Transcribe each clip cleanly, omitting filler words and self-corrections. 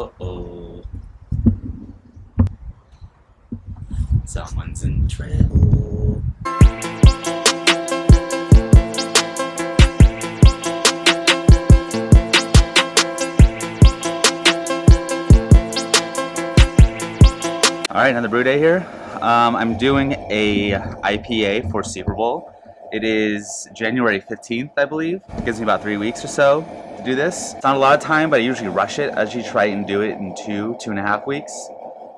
Uh-oh. Someone's in trouble. All right, another brew day here. I'm doing a IPA for Super Bowl. It is January 15th, I believe. It gives me about 3 weeks or so to do this. It's not a lot of time, but I usually rush it. I usually try and do it in 2.5 weeks.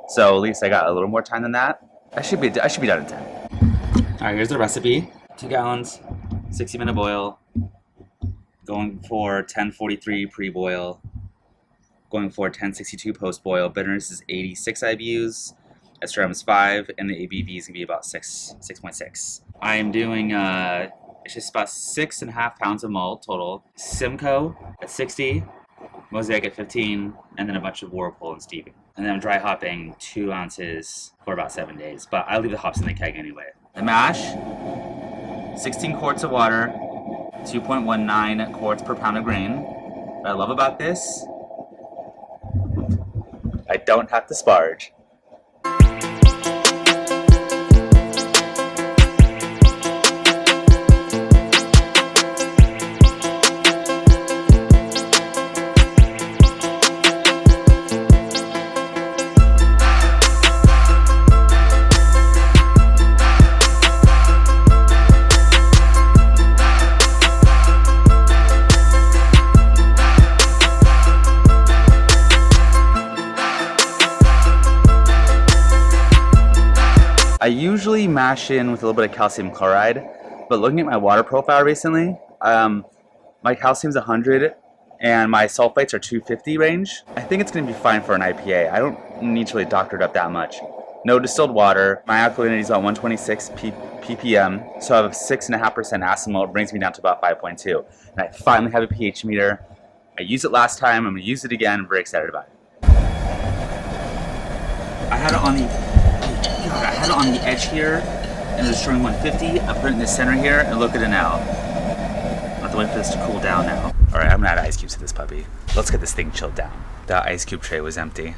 So at least I got a little more time than that. I should be done in 10. All right, here's the recipe. 2 gallons, 60-minute boil. Going for 1043 pre-boil. Going for 1062 post-boil. Bitterness is 86 IBUs. SRM is 5, and the ABV is gonna be about 6.6. I am doing it's just about 6.5 pounds of malt total. Simcoe at 60, Mosaic at 15, and then a bunch of Whirlpool and Steeping. And then I'm dry hopping 2 ounces for about 7 days. But I leave the hops in the keg anyway. The mash, 16 quarts of water, 2.19 quarts per pound of grain. What I love about this, I don't have to sparge. I usually mash in with a little bit of calcium chloride, but looking at my water profile recently, my calcium's 100 and my sulfites are 250 range. I think it's going to be fine for an IPA. I don't need to really doctor it up that much. No distilled water. My alkalinity is about 126 ppm, so I have 6.5% acid malt. It brings me down to about 5.2. And I finally have a pH meter. I used it last time. I'm going to use it again. I'm very excited about it. I had it on the edge here, and it was showing 150. I put it in the center here, and look at it now. I have to wait for this to cool down now. All right, I'm gonna add ice cubes to this puppy. Let's get this thing chilled down. That ice cube tray was empty.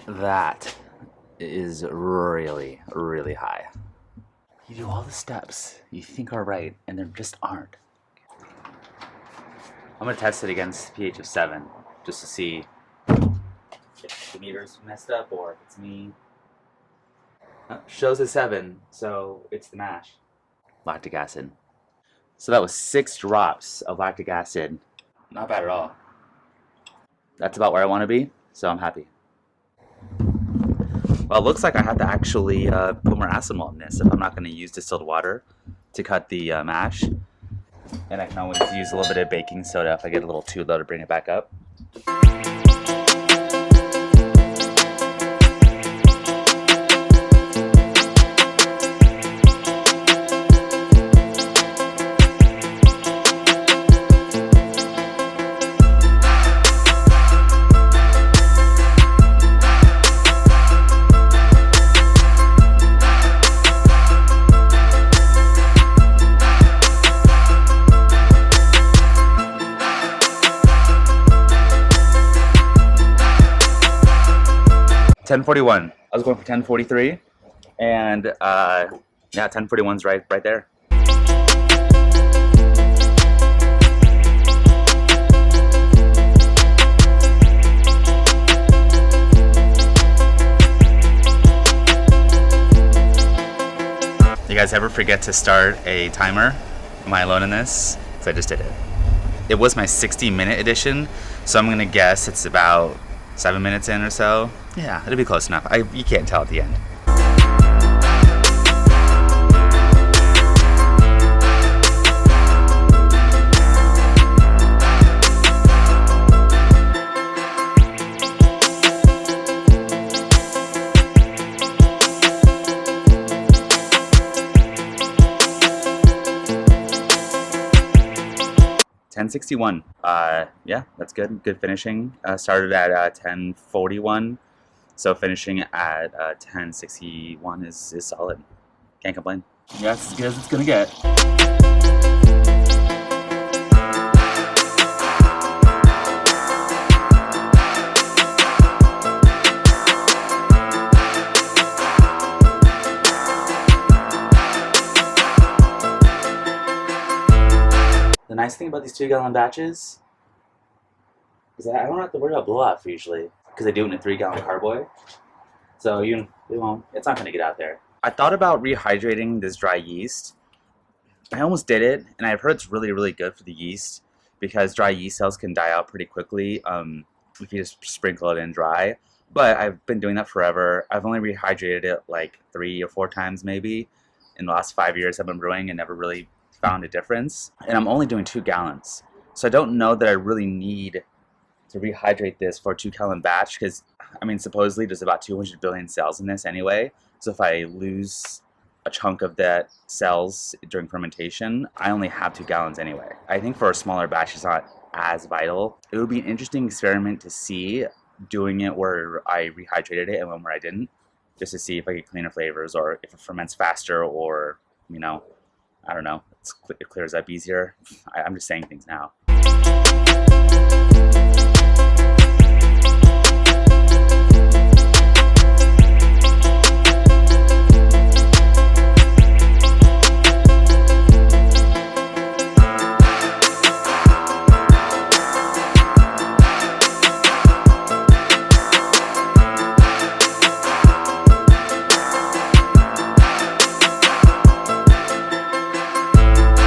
That is really, really high. You do all the steps you think are right, and they just aren't. I'm gonna test it against pH of 7, just to see if the meter's messed up or if it's me. Shows a 7, so it's the mash. Lactic acid. So that was 6 drops of lactic acid. Not bad at all. That's about where I want to be, so I'm happy. Well, it looks like I have to actually put more acid malt in this if I'm not going to use distilled water to cut the mash. And I can always use a little bit of baking soda if I get a little too low to bring it back up. 1041. I was going for 1043, and yeah, 1041's right there. You guys ever forget to start a timer? Am I alone in this? Because I just did it. It was my 60-minute edition, so I'm gonna guess it's about 7 minutes in or so. Yeah, it'll be close enough. You can't tell at the end. 1061. Yeah, that's good. Good finishing. Started at 1041, so finishing at 1061 is solid. Can't complain. Yeah, it's as good as it's gonna get. The nice thing about these 2-gallon batches is that I don't have to worry about blow off usually, because I do it in a 3-gallon carboy. So it's not going to get out there. I thought about rehydrating this dry yeast. I almost did it, and I've heard it's really, really good for the yeast because dry yeast cells can die out pretty quickly if you just sprinkle it in dry. But I've been doing that forever. I've only rehydrated it like 3 or 4 times maybe in the last 5 years I've been brewing and never really found a difference. And I'm only doing 2 gallons. So I don't know that I really need to rehydrate this for a 2-gallon batch because, I mean, supposedly there's about 200 billion cells in this anyway. So if I lose a chunk of that cells during fermentation, I only have 2 gallons anyway. I think for a smaller batch it's not as vital. It would be an interesting experiment to see doing it where I rehydrated it and one where I didn't, just to see if I get cleaner flavors or if it ferments faster or, you know, I don't know, it clears up easier. I'm just saying things now.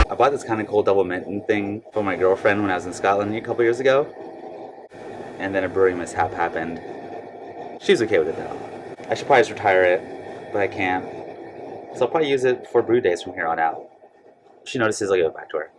I bought this kind of cool double mint thing for my girlfriend when I was in Scotland a couple years ago, and then a brewing mishap happened. She's okay with it though. I should probably just retire it, but I can't. So I'll probably use it for brew days from here on out. If she notices, I'll give it back to her.